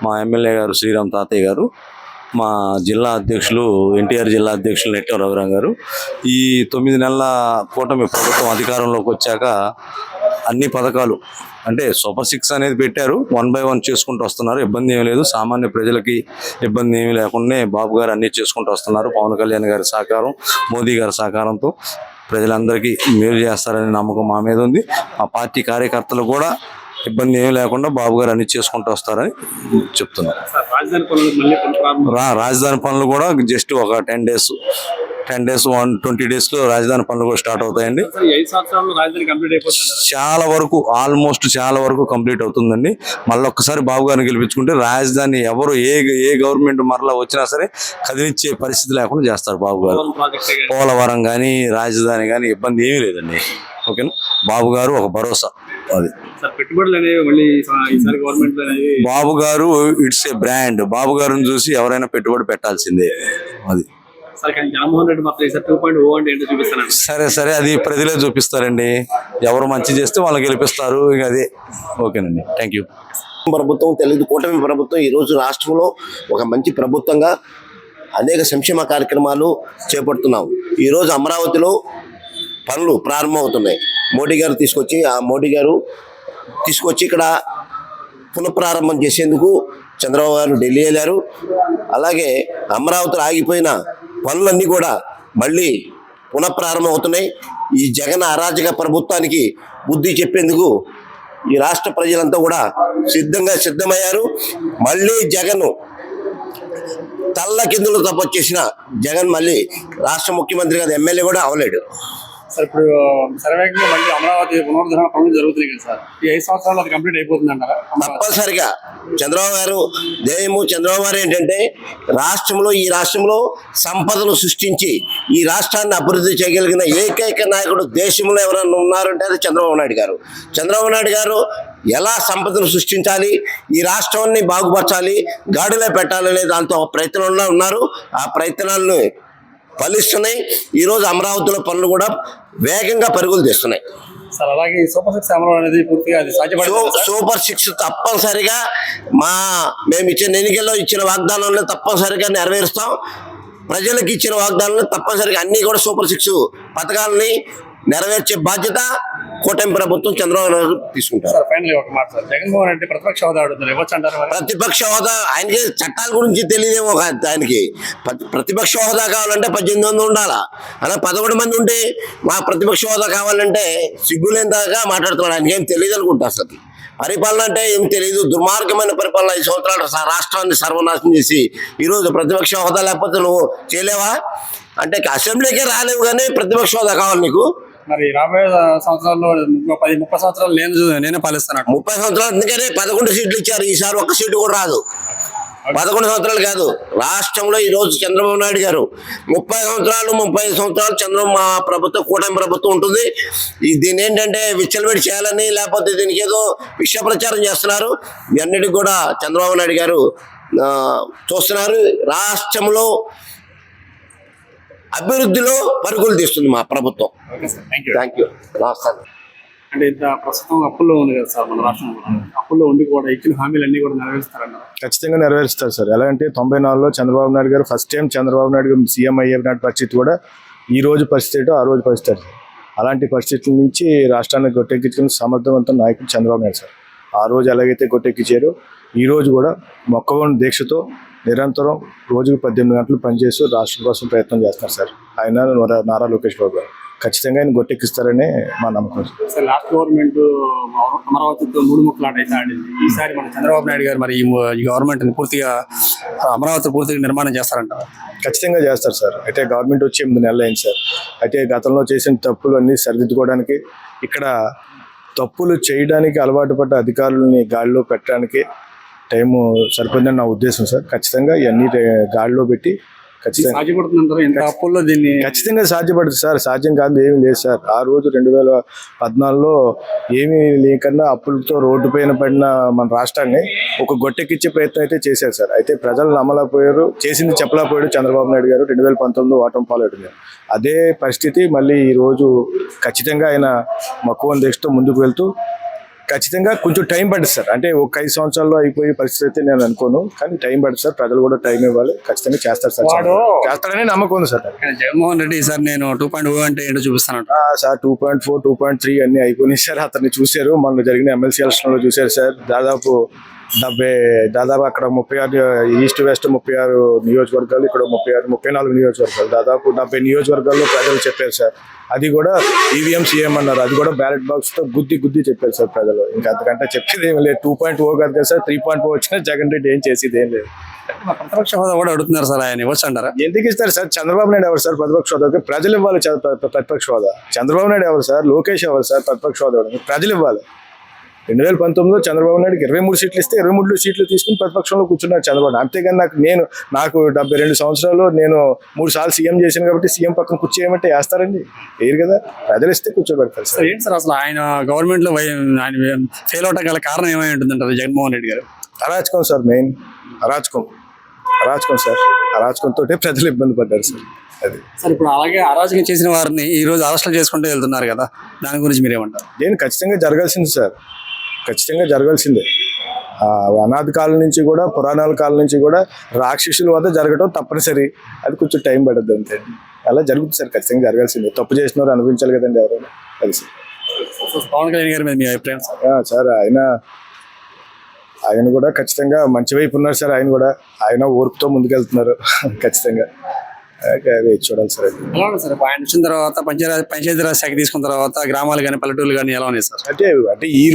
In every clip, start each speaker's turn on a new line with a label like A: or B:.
A: మా ఎమ్మెల్యే గారు శ్రీరామ్ తాతయ్య గారు, మా జిల్లా అధ్యక్షులు ఎన్టీఆర్ జిల్లా అధ్యక్షులు నెట్టె రఘురాం గారు. ఈ 9 నెలల కూటమి ప్రభుత్వం అధికారంలోకి వచ్చాక అన్ని పథకాలు అంటే సూపర్ 6 అనేది పెట్టారు. 1 by 1 చేసుకుంటూ వస్తున్నారు. ఇబ్బంది ఏమీ లేదు. సామాన్య ప్రజలకి ఇబ్బంది ఏమీ లేకుండా బాబు గారు అన్ని చేసుకుంటూ వస్తున్నారు. పవన్ కళ్యాణ్ గారి సహకారం, మోదీ గారి సహకారంతో ప్రజలందరికీ మేలు చేస్తారనే నమ్మకం మా మీద ఉంది. ఆ పార్టీ కార్యకర్తలు కూడా ఇబ్బంది ఏమీ లేకుండా బాబు గారు అన్ని చేసుకుంటూ వస్తారని చెప్తున్నారు. రాజధాని పనులు కూడా జస్ట్ ఒక 10 days 20 days లో రాజధాని పనులు కూడా స్టార్ట్ అవుతాయండి. చాలా వరకు కంప్లీట్ అవుతుందండి. మళ్ళీ ఒక్కసారి బాబు గారిని గెలిపించుకుంటే రాజధాని ఎవరు ఏ గవర్నమెంట్ మరలా వచ్చినా సరే కదిలిచ్చే పరిస్థితి లేకుండా చేస్తారు బాబు గారు. పోలవరం కానీ రాజధాని కానీ ఇబ్బంది ఏమీ లేదండి. ఓకేనా, బాబు గారు ఒక భరోసా. అది బాబు గారు ఇట్స్ ఏ బ్రాండ్. బాబు గారిని చూసి ఎవరైనా పెట్టుబడి పెట్టాల్సిందే. అది సరే అది ప్రజలే చూపిస్తారండి. ఎవరు మంచి చేస్తే వాళ్ళు గెలిపిస్తారు. ఇక అదే. ఓకేనండి, థ్యాంక్ యూ.
B: ప్రభుత్వం తెలుగు కూటమి ప్రభుత్వం ఈరోజు రాష్ట్రంలో ఒక మంచి ప్రభుత్వంగా అనేక సంక్షేమ కార్యక్రమాలు చేపడుతున్నాం. ఈరోజు అమరావతిలో పనులు ప్రారంభమవుతున్నాయి. మోడీ గారు తీసుకొచ్చి ఇక్కడ పునఃప్రారంభం చేసేందుకు చంద్రబాబు గారు ఢిల్లీ వెళ్ళారు. అలాగే అమరావతిలో ఆగిపోయిన పనులన్నీ కూడా మళ్ళీ పునఃప్రారంభం అవుతున్నాయి. ఈ జగన్ అరాజక ప్రభుత్వానికి బుద్ధి చెప్పేందుకు ఈ రాష్ట్ర ప్రజలంతా కూడా సిద్ధమయ్యారు. మళ్ళీ జగన్ తల్ల కిందులు తప్పొచ్చేసిన జగన్ మళ్ళీ రాష్ట్ర ముఖ్యమంత్రి గారు ఎమ్మెల్యే కూడా అవలేడు.
C: సార్ ఇప్పుడు సర్వేగా మళ్ళీ అమరావతి పునరుద్ధరణ పనులు జరుగుతున్నాయి కదా సార్, ఈ 5 సంవత్సరాలు అది కంప్లీట్ అయిపోతుంది అంటారా?
B: తప్పనిసరిగా చంద్రబాబు గారు చంద్రబాబు గారు ఏంటంటే ఈ రాష్ట్రంలో సంపదను సృష్టించి ఈ రాష్ట్రాన్ని అభివృద్ధి చేయగలిగిన ఏకైక నాయకుడు దేశంలో ఎవరైనా ఉన్నారంటే అది చంద్రబాబు నాయుడు గారు. చంద్రబాబు నాయుడు గారు ఎలా సంపదను సృష్టించాలి, ఈ రాష్ట్రాన్ని బాగుపరచాలి, గాడిలో పెట్టాలనే దాంతో ప్రయత్నంలో ఉన్నారు. ఆ ప్రయత్నాలను ఫలిస్తున్నాయి. ఈరోజు అమరావతిలో పనులు కూడా వేగంగా పరుగులు తీస్తున్నాయి.
C: సార్ అలాగే సూపర్ 6 అమలు అనేది పూర్తిగా అది సాధ్యపడుతుంది.
B: సూపర్ 6 తప్పనిసరిగా మేము ఎన్నికల్లో ఇచ్చిన వాగ్దానాలను తప్పనిసరిగా నెరవేరుస్తాం. ప్రజలకు ఇచ్చిన వాగ్దానాలను తప్పనిసరిగా అన్ని కూడా సూపర్ 6 పథకాలని నెరవేర్చే బాధ్యత కూటమి ప్రభుత్వం చంద్రబాబు నాయుడు తీసుకుంటారు.
C: జగన్మోహన్ రెడ్డి ప్రతిపక్ష హోదా అడుగుతారు, ఇవ్వచ్చు అంటారు?
B: ప్రతిపక్ష హోదా ఆయనకి చట్టాల గురించి తెలియదేమో. ఆయనకి ప్రతిపక్ష హోదా కావాలంటే 18 మంది ఉండాలా, అలా 11 మంది ఉంటే మా ప్రతిపక్ష హోదా కావాలంటే సిగ్గులేంతగా మాట్లాడుతున్నాడు. ఆయనకి ఏం తెలియదు అనుకుంటా. అసలు పరిపాలన అంటే ఏం తెలియదు. దుర్మార్గమైన పరిపాలన 5 సంవత్సరాలు రాష్ట్రాన్ని సర్వనాశనం చేసి ఈరోజు ప్రతిపక్ష హోదా లేకపోతే నువ్వు చేయలేవా అంటే అసెంబ్లీకే రాలేవు, కానీ ప్రతిపక్ష హోదా కావాలి నీకు.
C: మరి రాబోయే సంవత్సరాల్లో 30 సంవత్సరాలు నేనే పాలిస్తాను.
B: 30 సంవత్సరాలు అందుకనే 11 సీట్లు ఇచ్చారు. ఈసారి 1 సీటు కూడా రాదు. 11 సంవత్సరాలు కాదు. రాష్ట్రంలో ఈరోజు చంద్రబాబు నాయుడు గారు 35 సంవత్సరాలు మా ప్రభుత్వం కూటమి ప్రభుత్వం ఉంటుంది. దీన్ని ఏంటంటే విచ్చలవిడి చేయాలని లేకపోతే దీనికి ఏదో విష ప్రచారం చేస్తున్నారు. ఇవన్నిటికి కూడా చంద్రబాబు నాయుడు గారు చూస్తున్నారు. రాష్ట్రంలో అభివృద్ధిలో పరుగులు తీస్తుంది మా ప్రభుత్వం. Thank you.
C: అంటే ఇంత ప్రస్తుతం అప్పుల్లో ఉంది కదా సార్ మన రాష్ట్రంలో, అప్పుల్లో ఉండి కూడా ఇచ్చిన హామీలన్నీ కూడా నెరవేరుస్తారన్నారు?
D: ఖచ్చితంగా నెరవేరుస్తారు సార్. ఎలా అంటే 94లో చంద్రబాబు నాయుడు గారు ఫస్ట్ టైం చంద్రబాబు నాయుడు గారు సీఎం అయ్యే పరిస్థితి కూడా ఈ రోజు పరిస్థితి ఆ రోజు పరిస్థితి. అలాంటి పరిస్థితుల నుంచి రాష్ట్రాన్ని గొట్టెక్కించుకున్న సమర్థవంతం నాయకుడు చంద్రబాబు నాయుడు సార్. ఆ రోజు ఎలాగైతే గొట్టెక్కించారో ఈ రోజు కూడా మొక్కవోని దీక్షతో నిరంతరం రోజుకు 18 గంటలు పనిచేస్తూ రాష్ట్రం కోసం ప్రయత్నం చేస్తున్నారు సార్. ఆయన నారా లోకేష్ బాబు గారు ఖచ్చితంగా ఆయన గొట్టెక్కిస్తారని మా నమ్మకం.
C: సార్ లాస్ట్ గవర్నమెంట్ అమరావతితో 3 ముక్కలాట అయితే ఆడింది. ఈసారి మన చంద్రబాబు నాయుడు గారు మరి ఈ గవర్నమెంట్ పూర్తిగా అమరావతి పూర్తిగా నిర్మాణం చేస్తారంటారు?
D: ఖచ్చితంగా చేస్తారు సార్. అయితే గవర్నమెంట్ వచ్చి 8 నెలలు అయింది సార్. అయితే గతంలో చేసిన తప్పులు అన్నీ సరిదిద్దుకోవడానికి, ఇక్కడ తప్పులు చేయడానికి అలవాటు పడ్డ అధికారులని గాడిలో పెట్టడానికి టైము సరిపోయిందని నా ఉద్దేశం సార్. ఖచ్చితంగా ఇవన్నీ గాడిలో పెట్టి ఖచ్చితంగా సాధ్యపడుతుంది సార్. సాధ్యం కాదు ఏమీ లేదు సార్. ఆ రోజు 2014లో ఏమీ లేకన్నా అప్పులతో రోడ్డు పైన పడిన మన రాష్ట్రాన్ని ఒక గొట్టెక్కిచ్చే ప్రయత్నం అయితే చేశారు సార్. అయితే ప్రజలు నమ్మలేకపోయారు, చేసింది చెప్పలేకపోయాడు చంద్రబాబు నాయుడు గారు. 2019లో ఓటమి పాలవుతుంది. అదే పరిస్థితి మళ్ళీ ఈరోజు ఖచ్చితంగా ఆయన మక్కువ దీక్షతో ముందుకు వెళ్తూ ఖచ్చితంగా కొంచెం టైం పడుతుంది సార్. అంటే ఒక 5 సంవత్సరాల్లో అయిపోయే పరిస్థితి అయితే నేను అనుకోను, కానీ టైం పడుతుంది సార్. ప్రజలు కూడా టైం ఇవ్వాలి, ఖచ్చితంగా చేస్తారు సార్. చేస్తారని నమ్మకం ఉంది సార్.
C: కానీ జగన్మోహన్ రెడ్డి సార్ నేను 2.0 అంటే ఏంటో చూపిస్తాను.
D: సార్ 2.4, 2.3 అన్ని అయిపోయినాయి సార్. అతన్ని చూశారు, మొన్న జరిగిన ఎమ్మెల్సీ ఎలక్షన్ లో చూశారు సార్. దాదాపు అక్కడ 36 ఈస్ట్ వెస్ట్ 36 నియోజకవర్గాలు, ఇక్కడ 34 నియోజకవర్గాలు, దాదాపు 70 నియోజకవర్గాల్లో ప్రజలు చెప్పారు సార్. అది కూడా ఈవీఎం సీఎం అన్నారు, అది కూడా బ్యాలెట్ బాక్స్ తో గుద్ది చెప్పారు సార్ ప్రజలు. ఇంకా అంతకంటే చెప్పేది ఏం లేదు. 2.0 కాదు కదా సార్, 3.0 వచ్చినా జగన్ రెడ్డి ఏం చేసేది ఏం లేదు.
C: ప్రతిపక్ష హోదా కూడా అడుగుతున్నారు సార్, ఆయన ఇవ్వచ్చు అంటారా?
D: ఎందుకు ఇస్తారు సార్? చంద్రబాబు నాయుడు ఎవరు సార్ ప్రతిపక్ష హోదా? ప్రజలు ఇవ్వాలి ప్రతిపక్ష హోదా. చంద్రబాబు నాయుడు ఎవరు సార్? లోకేష్ ఎవరు సార్ ప్రతిపక్ష హోదా? ప్రజలు ఇవ్వాలి. 2019లో చంద్రబాబు నాయుడుకి 23 సీట్లు ఇస్తే 23 సీట్లు తీసుకుని ప్రతిపక్షంలో కూర్చున్నాడు చంద్రబాబు. అంతేగాని నాకు 72 సంవత్సరాలు నేను 3 సార్లు సీఎం చేశాను కాబట్టి సీఎం పక్కన కూర్చోయమంటే వేస్తారండి? వేయరు కదా. ప్రజలు ఇస్తే కూర్చోబెడతారు సార్.
C: ఏంటి సార్ అసలు ఆయన గవర్నమెంట్ లో ఆయన ఫెయిల్ అవటం గల కారణం ఏమై ఉంటుందంటారు జగన్మోహన్ రెడ్డి గారు?
D: అరాచకం సార్, మెయిన్ అరాచకం సార్. అరాచకంతో ప్రజలు ఇబ్బంది పడ్డారు సార్. అది
C: సార్ ఇప్పుడు అలాగే అరాచకం చేసిన వారిని ఈ రోజు అరెస్టులు చేసుకుంటూ వెళ్తున్నారు కదా, దాని గురించి మీరేమంటారు?
D: దేని ఖచ్చితంగా జరగాల్సింది సార్, ఖచ్చితంగా జరగాల్సిందే. అనాది కాలం నుంచి కూడా, పురాణాల కాలం నుంచి కూడా రాక్షసుల వద్ద జరగడం తప్పనిసరి. అది కొంచెం టైం పడుతుంది అంతే. అలా జరుగుతుంది సార్, ఖచ్చితంగా జరగాల్సిందే. తప్పు చేసిన వారు అనుభవించాలి కదండి ఎవరైనా. అది సార్.
C: పవన్ కళ్యాణ్ గారి మీద మీ అభిప్రాయం
D: సార్? ఆయన కూడా ఖచ్చితంగా మంచి వైపు ఉన్నారు సార్. ఆయన ఓర్పుతో ముందుకెళ్తున్నారు ఖచ్చితంగా. చూడాలి సార్.
C: ఎలా ఉంది సార్ ఆయన వచ్చిన తర్వాత పంచాయతీరాజ్ శాఖ తీసుకున్న తర్వాత గ్రామాలు కానీ పల్లెటూళ్ళు కానీ ఎలా ఉన్నాయి సార్?
D: అంటే ఈ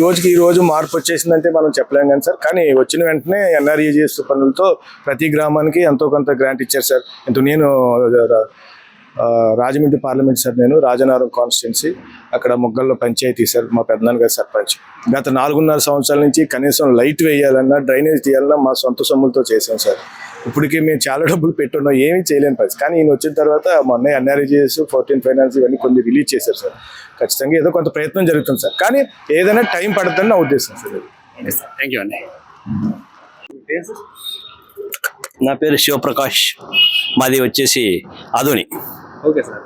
D: రోజు మార్పు వచ్చేసిందంటే మనం చెప్పలేం కానీ సార్. కానీ వచ్చిన వెంటనే ఎన్ఆర్ఈజీఎస్ పనులతో ప్రతి గ్రామానికి ఎంతో కొంత గ్రాంట్ ఇచ్చారు సార్. నేను రాజమండ్రి పార్లమెంట్ సార్, నేను రాజనగరం కాన్స్టిట్యున్సీ, అక్కడ మొగ్గల్లో పంచాయతీ సార్, మా పెద్దనాన్న గారు సర్పంచ్. గత 4.5 సంవత్సరాల నుంచి కనీసం లైట్ వేయాలన్నా, డ్రైనేజ్ తీయాలన్నా మా సొంత సొమ్ములతో చేసాం సార్. ఇప్పటికీ మేము చాలా డబ్బులు పెట్టున్నాం, ఏమీ చేయలేని పరిస్థితి. కానీ ఈయన వచ్చిన తర్వాత మొన్న ఎన్ఆర్ఈజీఎస్ 14 ఫైనాన్స్ ఇవన్నీ కొన్ని రిలీజ్ చేశారు సార్. ఖచ్చితంగా ఏదో కొంత ప్రయత్నం జరుగుతుంది సార్, కానీ ఏదైనా టైం పడుతుందని నా ఉద్దేశం సార్.
C: థ్యాంక్ యూ అండి.
E: నా పేరు శివప్రకాష్, మాది వచ్చేసి ఆదోని.
C: Okay sir.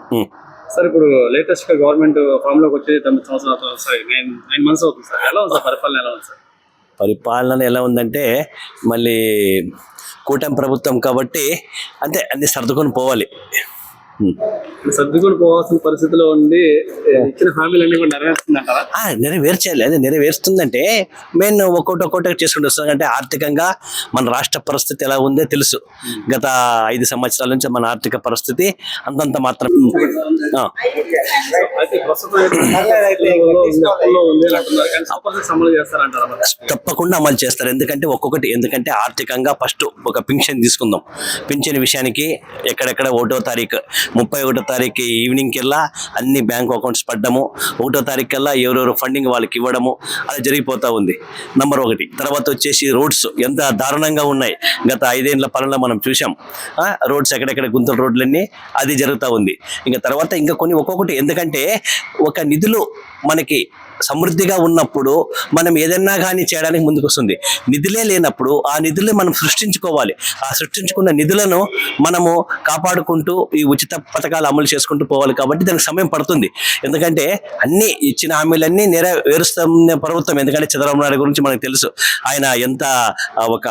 C: సార్ ఇప్పుడు లేటెస్ట్ గా గవర్నమెంట్ ఫామ్ లోకి వచ్చి 9 సంవత్సరాలు, సారీ 9 months అవుతుంది సార్. ఎలా ఉంది సార్ పరిపాలన? ఎలా ఉంది సార్
E: పరిపాలన? ఎలా ఉందంటే మళ్ళీ కూటమి ప్రభుత్వం కాబట్టి అంతే, అన్ని సర్దుకొని పోవాలి.
C: సర్దుకొని పోవాల్సిన పరిస్థితిలో ఉండి ఇచ్చిన హామీలన్నీ కూడా నెరవేరుస్తుందంటారా?
E: నెరవేర్చాలి. అదే నెరవేరుస్తుందంటే మెయిన్ ఒక్కొక్కటి చేసుకుంటూ వస్తుంది. అంటే ఆర్థికంగా మన రాష్ట్ర పరిస్థితి ఎలా ఉందో తెలుసు. గత 5 సంవత్సరాల నుంచి మన ఆర్థిక పరిస్థితి అంతంత మాత్రం. తప్పకుండా అమలు చేస్తారు. ఎందుకంటే ఆర్థికంగా ఫస్ట్ ఒక పింఛన్ తీసుకుందాం. పింఛన్ విషయానికి ఎక్కడెక్కడ 1వ తారీఖు 31వ తారీఖు ఈవినింగ్ కెల్లా అన్ని బ్యాంక్ అకౌంట్స్ పడ్డము, 1వ తారీఖు కల్లా ఎవరెవరు ఫండింగ్ వాళ్ళకి ఇవ్వడము, అది జరిగిపోతూ ఉంది. నంబర్ 1. తర్వాత వచ్చేసి రోడ్స్ ఎంత దారుణంగా ఉన్నాయి. గత 5 ఏళ్ల పాలనలో మనం చూసాం. రోడ్స్ ఎక్కడెక్కడ గుంతల రోడ్లన్నీ అది జరుగుతూ ఉంది. ఇంకా తర్వాత ఇంకా కొన్ని ఒక్కొక్కటి. ఎందుకంటే ఒక నిధులు మనకి సమృద్ధిగా ఉన్నప్పుడు మనం ఏదన్నా కానీ చేయడానికి ముందుకు వస్తుంది. నిధులే లేనప్పుడు ఆ నిధులే మనం సృష్టించుకోవాలి. ఆ సృష్టించుకున్న నిధులను మనము కాపాడుకుంటూ ఈ ఉచిత పథకాలు అమలు చేసుకుంటూ పోవాలి. కాబట్టి దానికి సమయం పడుతుంది. ఎందుకంటే అన్ని ఇచ్చిన హామీలన్నీ నెరవేరుస్తున్న ప్రభుత్వం. ఎందుకంటే చంద్రబాబు నాయుడు గురించి మనకు తెలుసు. ఆయన ఎంత ఒక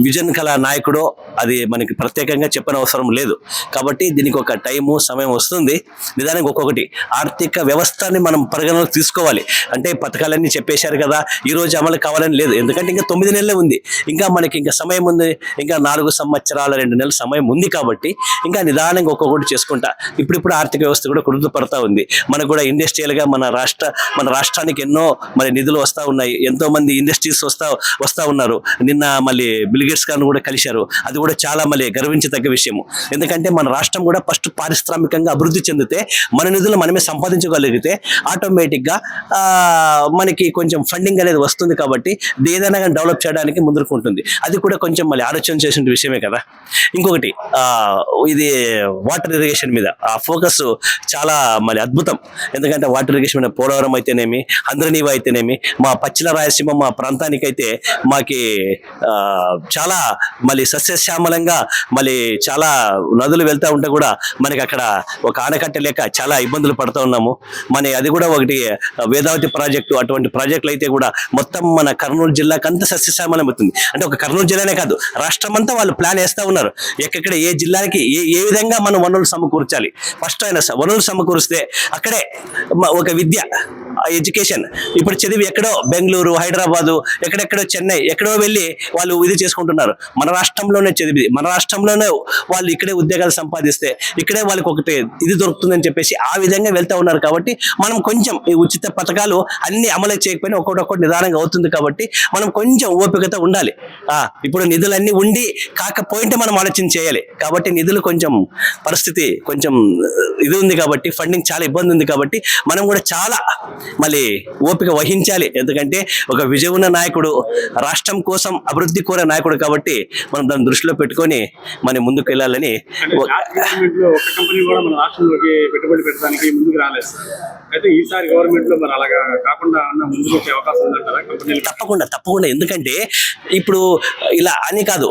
E: విజన్ కల నాయకుడో అది మనకి ప్రత్యేకంగా చెప్పనవసరం లేదు. కాబట్టి దీనికి ఒక టైము సమయం వస్తుంది. నిదానికి ఒక్కొక్కటి ఆర్థిక వ్యవస్థని మనం పరిగణలోకి తీసుకోవాలి. అంటే పథకాలన్నీ చెప్పేశారు కదా, ఈ రోజు అమలు కావాలని లేదు. ఎందుకంటే ఇంకా 9 నెలలే ఉంది. ఇంకా మనకి ఇంకా సమయం ఉంది. ఇంకా 4 సంవత్సరాల 2 నెలల సమయం ఉంది. కాబట్టి ఇంకా నిదానంగా ఒక్కొక్కటి చేసుకుంటా ఇప్పుడు ఆర్థిక వ్యవస్థ కూడా కుదుటపడతా ఉంది. మనకు కూడా ఇండస్ట్రియల్గా మన రాష్ట్రానికి ఎన్నో మరి నిధులు వస్తూ ఉన్నాయి. ఎంతో మంది ఇండస్ట్రీస్ వస్తూ ఉన్నారు. నిన్న మళ్ళీ బిల్ గేట్స్ గారిని కూడా కలిశారు. అది కూడా చాలా మళ్ళీ గర్వించదగ్గ విషయము. ఎందుకంటే మన రాష్ట్రం కూడా ఫస్ట్ పారిశ్రామికంగా అభివృద్ధి చెందితే, మన నిధులు మనమే సంపాదించగలిగితే ఆటోమేటిక్గా మనకి కొంచెం ఫండింగ్ అనేది వస్తుంది. కాబట్టి ఏదైనా కానీ డెవలప్ చేయడానికి ముందుకు ఉంటుంది. అది కూడా కొంచెం మళ్ళీ ఆలోచన చేసిన విషయమే కదా. ఇంకొకటి ఇది వాటర్ ఇరిగేషన్ మీద ఆ ఫోకస్ చాలా మళ్ళీ అద్భుతం. ఎందుకంటే వాటర్ ఇరిగేషన్ మీద పోలవరం అయితేనేమి, అంద్రనీవా అయితేనేమి, మా పశ్చిమ రాయలసీమ మా ప్రాంతానికైతే మాకి చాలా మళ్ళీ సస్యశ్యామలంగా మళ్ళీ చాలా నదులు వెళ్తూ ఉంటే కూడా మనకి అక్కడ ఒక ఆనకట్ట లేక చాలా ఇబ్బందులు పడుతూ ఉన్నాము. అది కూడా ఒకటి వేదావతి ప్రాజెక్టు అటువంటి ప్రాజెక్టులు అయితే కూడా మొత్తం మన కర్నూలు జిల్లాకు అంతా సస్యశ్యామలం అవుతుంది. అంటే ఒక కర్నూలు జిల్లానే కాదు, రాష్ట్రం అంతా వాళ్ళు ప్లాన్ వేస్తూ ఉన్నారు. ఎక్కడ ఏ జిల్లాకి ఏ విధంగా మనం వనరులు సమకూర్చాలి. ఫస్ట్ ఆయన వనరులు సమకూరిస్తే అక్కడే ఒక విద్య, ఎడ్యుకేషన్ ఇప్పుడు చదివి ఎక్కడో బెంగళూరు, హైదరాబాదు, ఎక్కడెక్కడో చెన్నై ఎక్కడో వెళ్ళి వాళ్ళు ఇది చేసుకుంటున్నారు. మన రాష్ట్రంలోనే చదివి మన రాష్ట్రంలోనే వాళ్ళు ఇక్కడే ఉద్యోగాలు సంపాదిస్తే ఇక్కడే వాళ్ళకి ఒకటి ఇది దొరుకుతుందని చెప్పేసి ఆ విధంగా వెళ్తూ ఉన్నారు. కాబట్టి మనం కొంచెం ఈ ఉచిత పథకాలు అన్ని అమలు చేయకపోయినా ఒక్కొక్కటి నిదానంగా అవుతుంది. కాబట్టి మనం కొంచెం ఓపికతో ఉండాలి. ఇప్పుడు నిధులన్నీ ఉండి కాకపోయింటే మనం ఆలోచన చేయాలి. కాబట్టి నిధులు కొంచెం పరిస్థితి కొంచెం ఇది ఉంది కాబట్టి ఫండింగ్ చాలా ఇబ్బంది ఉంది. కాబట్టి మనం కూడా చాలా మళ్ళీ ఓపిక వహించాలి. ఎందుకంటే ఒక విజయం ఉన్న నాయకుడు, రాష్ట్రం కోసం అభివృద్ధి కోరే నాయకుడు. కాబట్టి మనం దాన్ని దృష్టిలో పెట్టుకొని మనం ముందుకు వెళ్ళాలని.
C: గవర్నమెంట్ లో ఒక కంపెనీ కూడా మన రాష్ట్రంలోకి పెట్టుబడి పెట్టడానికి ముందుకు రాలేదు. అయితే ఈసారి గవర్నమెంట్ లో మరి అలాగా కాకుండా ముందుకు వచ్చే అవకాశం ఉందంటారా కంపెనీలు?
E: తప్పకుండా. ఎందుకంటే ఇప్పుడు ఇలా అని కాదు,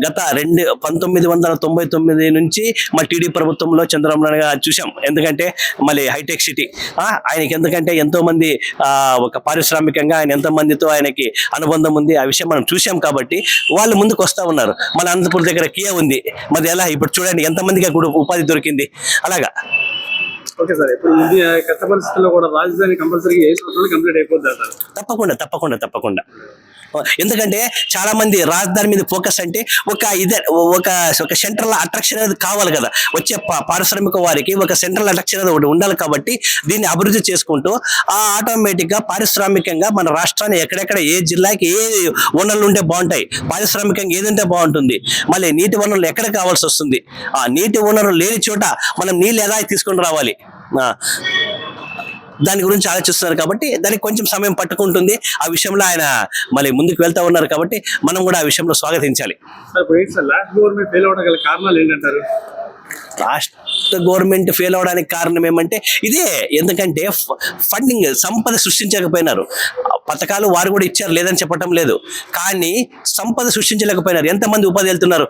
E: గత 1999 నుంచి మా టీడీ ప్రభుత్వంలో చంద్రబాబు నాయుడు గారు చూసాం. ఎందుకంటే మళ్ళీ హైటెక్ సిటీ ఆయనకి ఎందుకంటే ఎంతో మంది ఒక పారిశ్రామికంగా ఆయన ఎంతో మందితో ఆయనకి అనుబంధం ఉంది. ఆ విషయం మనం చూసాం. కాబట్టి వాళ్ళు ముందుకు వస్తూ ఉన్నారు. మన అనంతపురం దగ్గర కియా ఉంది. మరి ఎలా ఇప్పుడు చూడండి ఎంతమందికి కూడా ఉపాధి దొరికింది. అలాగా
C: ఓకే సార్, ఇప్పుడు ముందు కష్ట పరిస్థితుల్లో కూడా రాజధాని కంపల్సరీగా ఏ సంవత్సరాలు కంప్లీట్ అయిపోద్ది అంటారు?
E: తప్పకుండా. ఎందుకంటే చాలా మంది రాజధాని మీద ఫోకస్ అంటే ఒక సెంట్రల్ అట్రాక్షన్ అనేది కావాలి కదా. వచ్చే పారిశ్రామిక వారికి ఒక సెంట్రల్ అట్రాక్షన్ అనేది ఒకటి ఉండాలి. కాబట్టి దీన్ని అభివృద్ధి చేసుకుంటూ ఆటోమేటిక్ గా పారిశ్రామికంగా మన రాష్ట్రాన్ని ఎక్కడెక్కడ ఏ జిల్లాకి ఏ వనరులు ఉంటే బాగుంటాయి, పారిశ్రామికంగా ఏది ఉంటే బాగుంటుంది, మళ్ళీ నీటి వనరులు ఎక్కడ కావాల్సి వస్తుంది. ఆ నీటి వనరులు లేని చోట మనం నీళ్ళు ఎలా తీసుకొని రావాలి, దాని గురించి ఆలోచిస్తున్నారు. కాబట్టి దానికి కొంచెం సమయం పట్టుకుంటుంది. ఆ విషయంలో ఆయన మళ్ళీ ముందుకు వెళ్తూ ఉన్నారు. కాబట్టి మనం కూడా ఆ విషయంలో స్వాగతించాలి.
C: లాస్ట్ గవర్నమెంట్ ఫెయిల్ అవడం గల కారణాలు ఏంటంటారు?
E: రాష్ట్ర గవర్నమెంట్ ఫెయిల్ అవడానికి కారణం ఏమంటే ఇదే. ఎందుకంటే ఫండింగ్ సంపద సృష్టించకపోయినారు. పథకాలు వారు కూడా ఇచ్చారు, లేదని చెప్పటం లేదు. కానీ సంపద సృష్టించలేకపోయినారు. ఎంతమంది ఉపాధి వెళ్తున్నారు.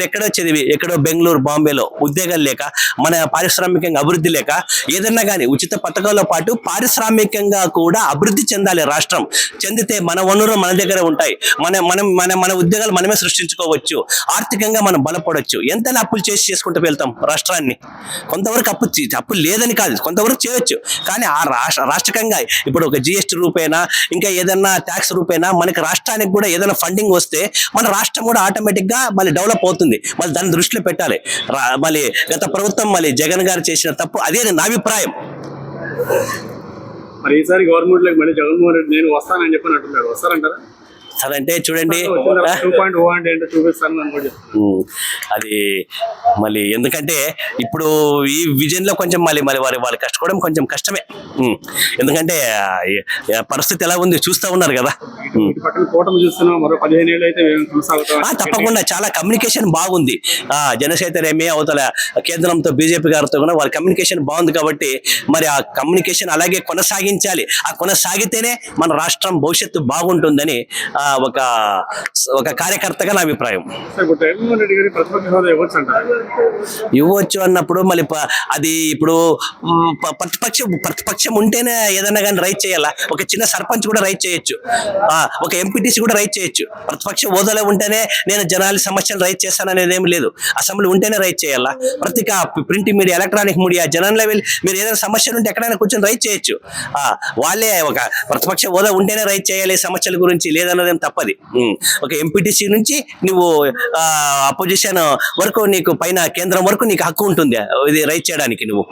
E: ఎక్కడో చదివి ఎక్కడో బెంగళూరు, బాంబేలో ఉద్యోగాలు లేక, మన పారిశ్రామికంగా అభివృద్ధి లేక, ఏదన్నా కానీ ఉచిత పథకాలతో పాటు పారిశ్రామికంగా కూడా అభివృద్ధి చెందాలి. రాష్ట్రం చెందితే మన వనరులు మన దగ్గర ఉంటాయి. మన ఉద్యోగాలు మనమే సృష్టించుకోవచ్చు. ఆర్థికంగా మనం బలపడవచ్చు. ఎంత అప్పులు చేసుకుంటూ వెళ్తాం రాష్ట్రాన్ని. కొంతవరకు అప్పు లేదని కాదు, కొంతవరకు చేయొచ్చు. కానీ ఆ రాష్ట్రకంగా ఇప్పుడు ఒక జిఎస్టీ రూపేనా ఇంకా ఏదైనా ట్యాక్స్ రూపేనా మనకి రాష్ట్రానికి కూడా ఏదైనా ఫండింగ్ వస్తే మన రాష్ట్రం కూడా ఆటోమేటిక్ గా మళ్ళీ డెవలప్ అవుతుంది. మళ్ళీ దాన్ని దృష్టిలో పెట్టాలి. మళ్ళీ గత ప్రభుత్వం మళ్ళీ జగన్ గారు చేసిన తప్పు అదే నా అభిప్రాయం.
C: మరి ఈసారి గవర్నమెంట్ లోకి మళ్ళీ జగన్మోహన్ రెడ్డి నేను వస్తానని చెప్పని అంటున్నాడు. వస్తారంటారా?
E: అదంటే చూడండి
C: 2.0 అంటే ఏంటో చూపిస్తాను అనుకోండి.
E: అది మళ్ళీ ఎందుకంటే ఇప్పుడు ఈ విజన్ లో కొంచెం మళ్ళీ వాళ్ళు కష్టపడడం కొంచెం కష్టమే. ఎందుకంటే పరిస్థితి ఎలా ఉంది చూస్తూ ఉన్నారు కదా.
C: పక్కన కూటమి చూస్తున్నాం, మరో 15 ఏళ్ళు అయితే
E: తప్పకుండా చాలా కమ్యూనికేషన్ బాగుంది. జనసేన అవతల కేంద్రంతో బీజేపీ గారితో కూడా వాళ్ళ కమ్యూనికేషన్ బాగుంది. కాబట్టి మరి ఆ కమ్యూనికేషన్ అలాగే కొనసాగించాలి. ఆ కొనసాగితేనే మన రాష్ట్రం భవిష్యత్తు బాగుంటుందని ఒక కార్యకర్తగా నా అభిప్రాయం. ఇవ్వచ్చు అన్నప్పుడు మళ్ళీ అది ఇప్పుడు ప్రతిపక్షం ఉంటేనే ఏదైనా కానీ రైట్ చేయాలా. ఒక చిన్న సర్పంచ్ కూడా రైట్ చేయొచ్చు, ఒక ఎంపీటీసీ కూడా రైట్ చేయొచ్చు. ప్రతిపక్ష హోదాలో ఉంటేనే నేను జనాల సమస్యలు రైట్ చేస్తాననేది ఏమి లేదు. అసెంబ్లీ ఉంటేనే రైట్ చేయాలా. ప్రతి ప్రింట్ మీడియా, ఎలక్ట్రానిక్ మీడియా జనాల లెవెల్ మీరు ఏదైనా సమస్యలు ఉంటే ఎక్కడైనా కూర్చొని రైట్ చేయొచ్చు. వాళ్ళే ఒక ప్రతిపక్ష హోదా ఉంటేనే రైట్ చేయాలి సమస్యల గురించి, లేదన్నదేం తప్పది. ఒక ఎంపీటీసీ నుంచి నువ్వు అపోజిషన్ వరకు నీకు పైన కేంద్రం వరకు నీకు హక్కు ఉంటుంది ఇది రైట్ చేయడానికి నువ్వు.